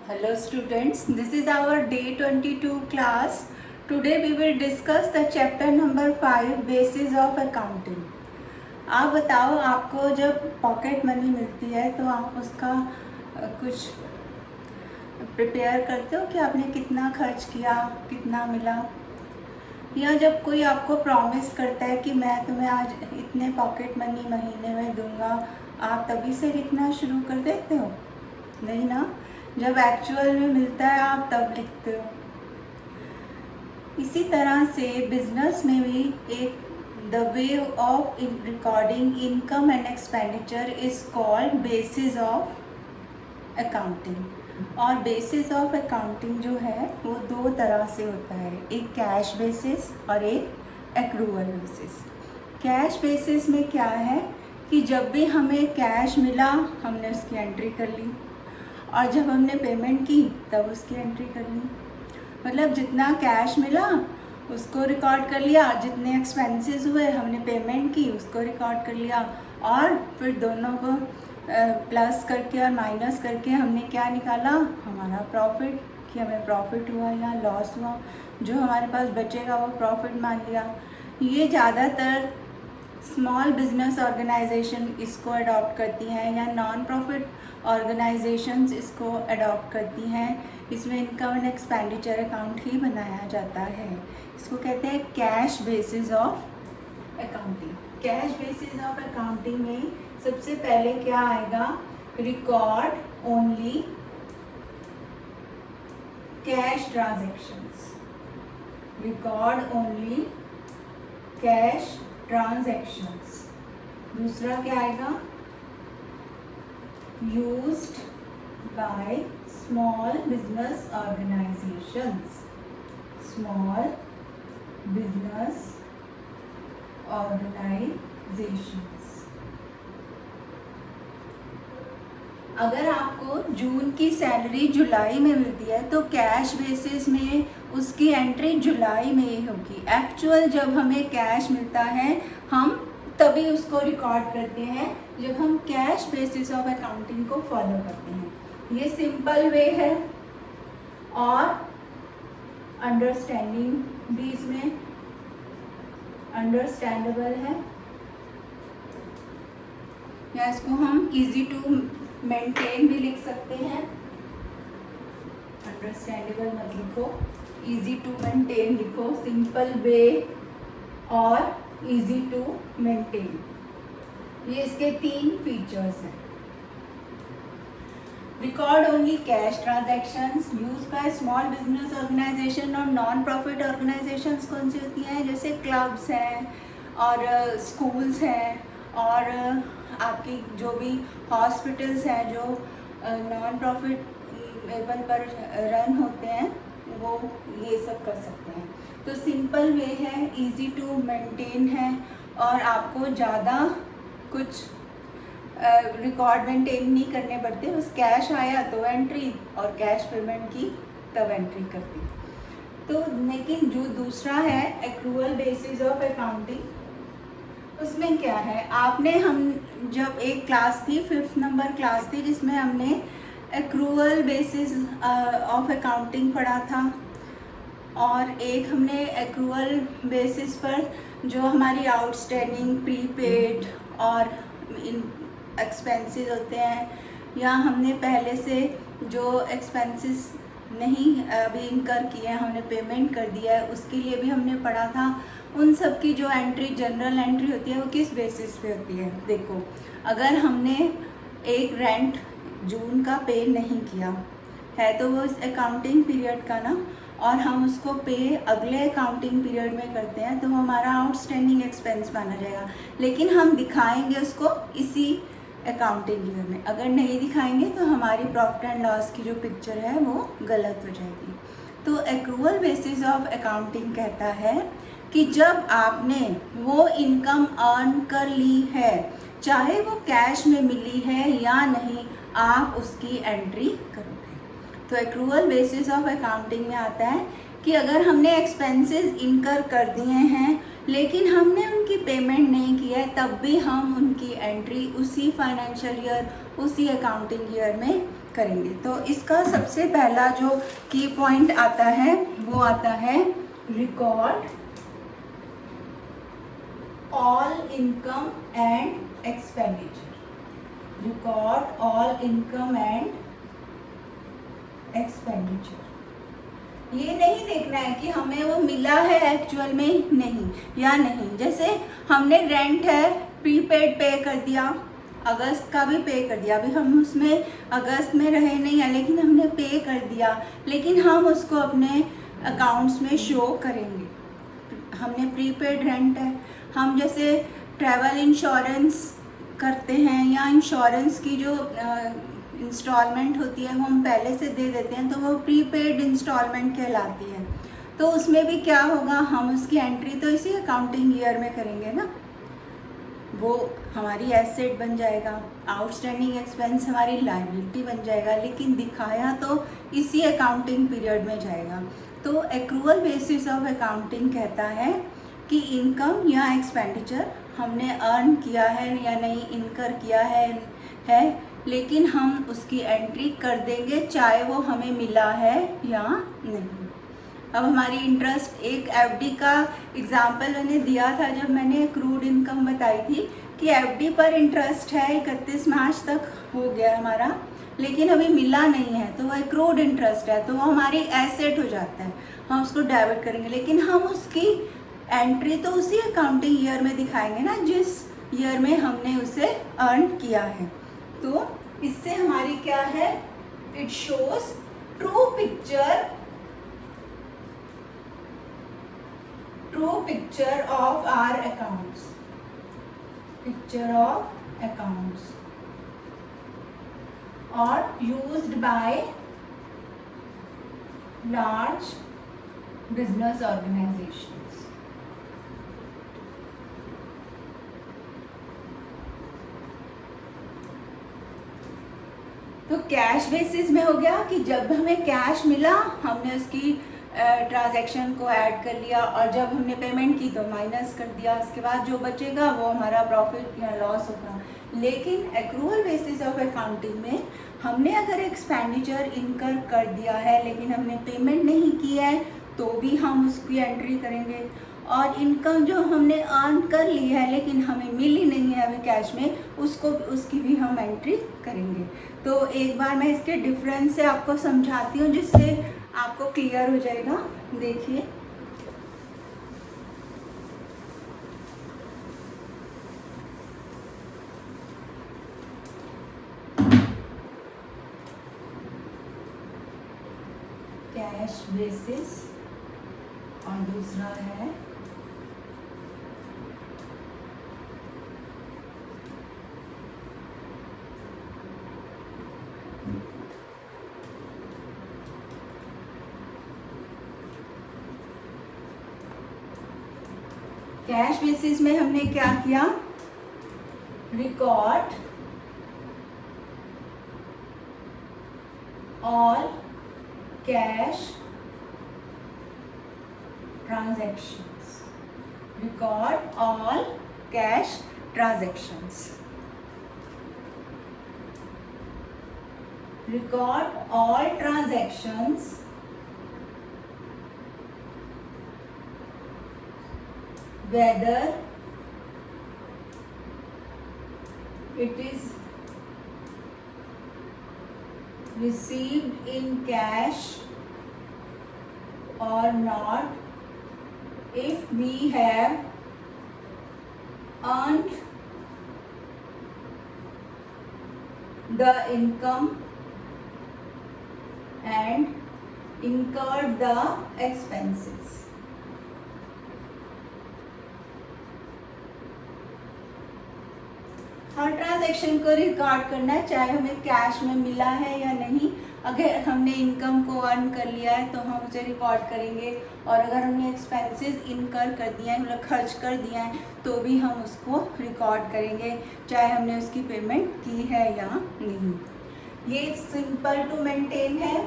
Hello students, this is our day 22 class. Today we will discuss the chapter number 5 basis of accounting. आप बताओ, आपको जब pocket money मिलती है तो आप उसका कुछ प्रिपेयर करते हो कि आपने कितना खर्च किया, कितना मिला, या जब कोई आपको प्रॉमिस करता है कि मैं तुम्हें आज इतने पॉकेट मनी महीने में दूंगा, आप तभी से लिखना शुरू कर देते हो? नहीं ना, जब एक्चुअल में मिलता है आप तब लिखते हो। इसी तरह से बिजनेस में भी एक the way of recording income and expenditure is called basis of accounting. और बेसिस ऑफ अकाउंटिंग जो है वो दो तरह से होता है, एक कैश बेसिस और एक एक्रूअल बेसिस। कैश बेसिस में क्या है कि जब भी हमें कैश मिला हमने उसकी एंट्री कर ली, और जब हमने पेमेंट की तब उसकी एंट्री कर ली। मतलब जितना कैश मिला उसको रिकॉर्ड कर लिया, जितने एक्सपेंसेस हुए हमने पेमेंट की उसको रिकॉर्ड कर लिया, और फिर दोनों को प्लस करके और माइनस करके हमने क्या निकाला, हमारा प्रॉफिट, कि हमें प्रॉफिट हुआ या लॉस हुआ। जो हमारे पास बचेगा वो प्रॉफिट मान लिया। ये ज़्यादातर स्मॉल बिजनेस ऑर्गेनाइजेशन इसको अडॉप्ट करती हैं, या नॉन प्रॉफिट ऑर्गेनाइजेशंस इसको अडॉप्ट करती हैं। इसमें इनकम एंड एक्सपेंडिचर अकाउंट ही बनाया जाता है। इसको कहते हैं cash basis of accounting. Cash basis of accounting में सबसे पहले क्या आएगा, record only cash transactions. Record only cash transactions. दूसरा क्या आएगा, used by small business organizations. Small business organizations. अगर आपको जून की सैलरी जुलाई में मिलती है तो कैश बेसिस में उसकी एंट्री जुलाई में ही होगी। एक्चुअल जब हमें कैश मिलता है हम तभी उसको रिकॉर्ड करते हैं, जब हम कैश बेसिस ऑफ अकाउंटिंग को फॉलो करते हैं। ये सिंपल वे है और अंडरस्टैंडिंग भी इसमें अंडरस्टैंडेबल है, या इसको हम इजी टू मेंटेन भी लिख सकते हैं। अंडरस्टैंडेबल मत लिखो, इजी टू मेंटेन लिखो, सिंपल वे और इजी टू मेंटेन। ये इसके तीन फीचर्स हैं। Record only cash transactions used by small business organisation और नॉन प्रॉफिट ऑर्गेनाइजेशंस कौन सी होती हैं, जैसे क्लब्स हैं और स्कूल्स हैं, और आपकी जो भी हॉस्पिटल्स हैं जो नॉन प्रॉफिट लेवल पर रन होते हैं, वो ये सब कर सकते हैं। तो सिंपल वे है, इजी टू मेंटेन है, और आपको ज़्यादा कुछ रिकॉर्ड मेंटेन नहीं करने पड़ते। बस कैश आया तो एंट्री, और कैश पेमेंट की तब एंट्री करती। तो लेकिन जो दूसरा है एक्रूअल बेसिस ऑफ अकाउंटिंग, उसमें क्या है, हम जब एक क्लास थी 5th नंबर क्लास थी जिसमें हमने एक्रूअल बेसिस ऑफ अकाउंटिंग पढ़ा था, और एक हमने एक्रूअल बेसिस पर जो हमारी आउटस्टैंडिंग प्रीपेड और एक्सपेंसेस होते हैं, या हमने पहले से जो एक्सपेंसेस नहीं अभी इनकर किए हैं, हमने पेमेंट कर दिया है, उसके लिए भी हमने पढ़ा था। उन सब की जो एंट्री जनरल एंट्री होती है वो किस बेसिस पे होती है। देखो, अगर हमने एक रेंट जून का पे नहीं किया है तो वो इस अकाउंटिंग पीरियड का ना, और हम उसको पे अगले अकाउंटिंग पीरियड में करते हैं तो हमारा आउटस्टैंडिंग एक्सपेंस माना जाएगा, लेकिन हम दिखाएंगे उसको इसी अकाउंटिंग ईयर में। अगर नहीं दिखाएंगे तो हमारी प्रॉफिट एंड लॉस की जो पिक्चर है वो गलत हो जाएगी। तो एक्रूअल बेसिस ऑफ अकाउंटिंग कहता है कि जब आपने वो इनकम अर्न कर ली है, चाहे वो कैश में मिली है या नहीं, आप उसकी एंट्री करोगे। तो एक्रूअल बेसिस ऑफ अकाउंटिंग में आता है कि अगर हमने एक्सपेंसेस इनकर कर दिए हैं लेकिन हमने उनकी पेमेंट नहीं की है, तब भी हम उनकी एंट्री उसी फाइनेंशियल ईयर, उसी अकाउंटिंग ईयर में करेंगे। तो इसका सबसे पहला जो की पॉइंट आता है वो आता है record all income and expenditure. Record all income and expenditure. ये नहीं देखना है कि हमें वो मिला है एक्चुअल में नहीं या नहीं। जैसे हमने रेंट है प्रीपेड पे कर दिया, अगस्त का भी पे कर दिया, अभी हम उसमें अगस्त में रहे नहीं है लेकिन हमने पे कर दिया, लेकिन हम उसको अपने अकाउंट्स में शो करेंगे। हमने प्रीपेड रेंट है, हम जैसे ट्रैवल इंश्योरेंस करते हैं या इंश्योरेंस की जो इंस्टॉलमेंट होती है वो हम पहले से दे देते हैं तो वो प्रीपेड इंस्टॉलमेंट कहलाती है। तो उसमें भी क्या होगा, हम उसकी एंट्री तो इसी अकाउंटिंग ईयर में करेंगे ना, वो हमारी एसेट बन जाएगा, आउटस्टैंडिंग एक्सपेंस हमारी लायबिलिटी बन जाएगा, लेकिन दिखाया तो इसी अकाउंटिंग पीरियड में जाएगा। तो एक्रूअल बेसिस ऑफ अकाउंटिंग कहता है कि इनकम या एक्सपेंडिचर हमने अर्न किया है या नहीं, इनकर किया है लेकिन हम उसकी एंट्री कर देंगे चाहे वो हमें मिला है या नहीं। अब हमारी इंटरेस्ट, एक एफडी का एग्जाम्पल मैंने दिया था जब मैंने एक्रूड इनकम बताई थी कि एफडी पर इंटरेस्ट है 31 मार्च तक हो गया हमारा, लेकिन अभी मिला नहीं है तो वो एक्रूड इंटरेस्ट है, तो वो हमारी एसेट हो जाता है, हम उसको डेबिट करेंगे, लेकिन हम उसकी एंट्री तो उसी अकाउंटिंग ईयर में दिखाएंगे ना जिस ईयर में हमने उसे अर्न किया है। तो इससे हमारी क्या है, it shows true picture of our accounts, picture of accounts और used by large business organisations. तो कैश बेसिस में हो गया कि जब हमें कैश मिला हमने उसकी ट्रांजैक्शन को ऐड कर लिया और जब हमने पेमेंट की तो माइनस कर दिया, उसके बाद जो बचेगा वो हमारा प्रॉफिट या लॉस होगा। लेकिन एक्रूअल बेसिस ऑफ अकाउंटिंग में हमने अगर एक्सपेंडिचर इनकर कर दिया है लेकिन हमने पेमेंट नहीं की है तो भी हम उसकी एंट्री करेंगे, और इनकम जो हमने अर्न कर ली है लेकिन हमें मिली नहीं है अभी कैश में, उसकी भी हम एंट्री करेंगे। तो एक बार मैं इसके डिफरेंस से आपको समझाती हूँ जिससे आपको क्लियर हो जाएगा। देखिए, कैश बेसिस और दूसरा है कैश बेसिस में हमने क्या किया, record all cash transactions, record all cash transactions, record all transactions whether it is received in cash or not, if we have earned the income and incurred the expenses। Her transaction को record करना है चाहे हमें cash में मिला है या नहीं। अगर हमने इनकम को अर्न कर लिया है तो हम उसे रिकॉर्ड करेंगे, और अगर हमने एक्सपेंसेस इनकर कर दिया है, मतलब खर्च कर दिया है, तो भी हम उसको रिकॉर्ड करेंगे चाहे हमने उसकी पेमेंट की है या नहीं। ये सिंपल टू मेंटेन है।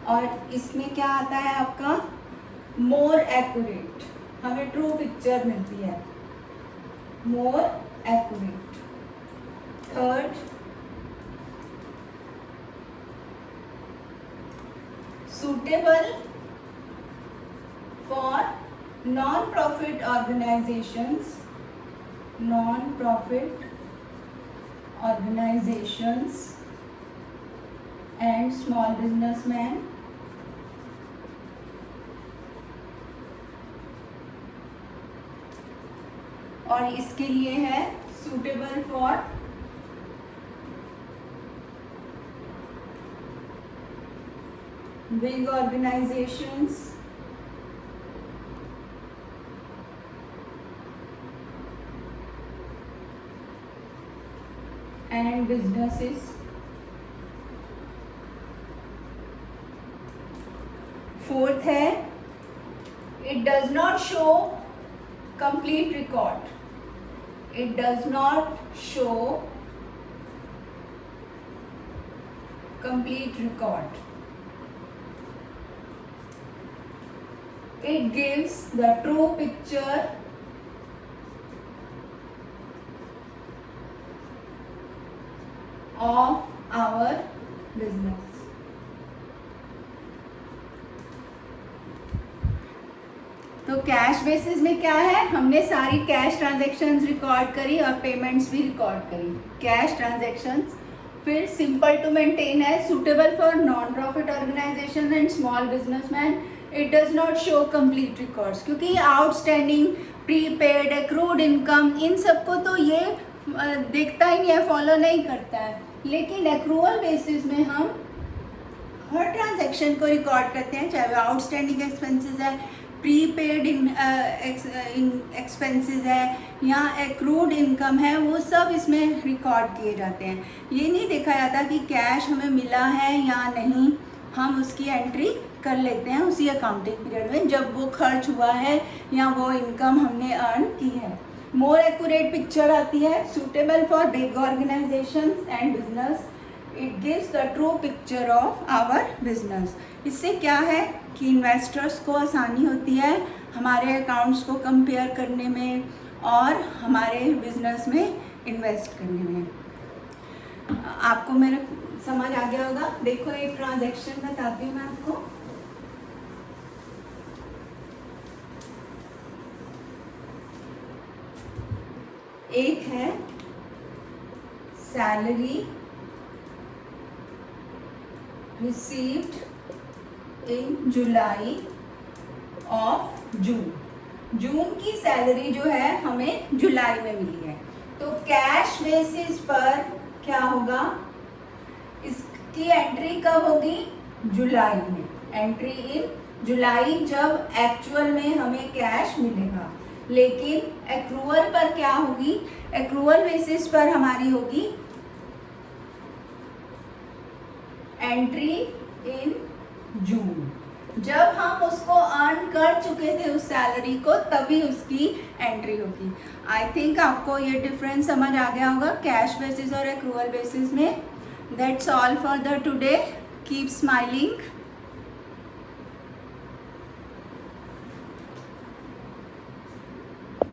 और इसमें क्या आता है आपका मोर एक्यूरेट, हमें ट्रू पिक्चर मिलती है। more accurate. Third, suitable for non-profit organizations, and small businessmen, और इसके लिए है suitable for big organizations and businesses. Fourth है, it does not show complete record. It does not show complete record. It gives the true picture of our business. तो cash basis में क्या है, हमने सारी कैश ट्रांजैक्शंस रिकॉर्ड करी और payments भी रिकॉर्ड करी. Cash transactions. फिर सिंपल टू मेंटेन है, suitable for non profit organisation and small businessman. It does not show complete records, क्योंकि आउटस्टैंडिंग, प्रीपेड, एक्रूड इनकम, इन सबको तो ये देखता ही नहीं है, फॉलो नहीं करता है. लेकिन एक्रूअल बेसिस में हम हर ट्रांजैक्शन को रिकॉर्ड करते हैं, चाहे वो आउटस्टैंडिंग एक्सपेंसेस है, प्रीपेड एक्सपेंसेस है या एक्रूड इनकम है, वो सब इसमें रिकॉर्ड किए जाते हैं. ये नहीं देखा जाता कि कैश हमें मिला है या नहीं, हम उसकी एंट्री कर लेते हैं उसी अकाउंटिंग पीरियड में जब वो खर्च हुआ है या वो इनकम हमने अर्न की है. मोर एक्यूरेट पिक्चर आती है, suitable for big organisations and business. It gives the true picture of our business. इससे क्या है कि इन्वेस्टर्स को आसानी होती है हमारे अकाउंट्स को कंपेयर करने में और हमारे बिजनेस में इन्वेस्ट करने में. आपको मेरा समझ आ गया होगा. देखो एक ट्रांजैक्शन बताती हूँ मैं आपको. एक है salary received in July of June. जून की सैलरी जो है हमें जुलाई में मिली है. तो कैश बेसिस पर क्या होगा, इसकी एंट्री कब होगी, जुलाई में. एंट्री इन जुलाई, जब एक्चुअल में हमें कैश मिलेगा. लेकिन एक्रूअल पर क्या होगी, एक्रूअल बेसिस पर हमारी होगी एंट्री इन जून. जब हम उसको अर्न कर चुके थे उस सैलरी को, तभी उसकी एंट्री होगी. आई थिंक आपको ये डिफरेंस समझ आ गया होगा कैश बेसिस और एक्रूअल बेसिस में. That's all for the today. Keep smiling.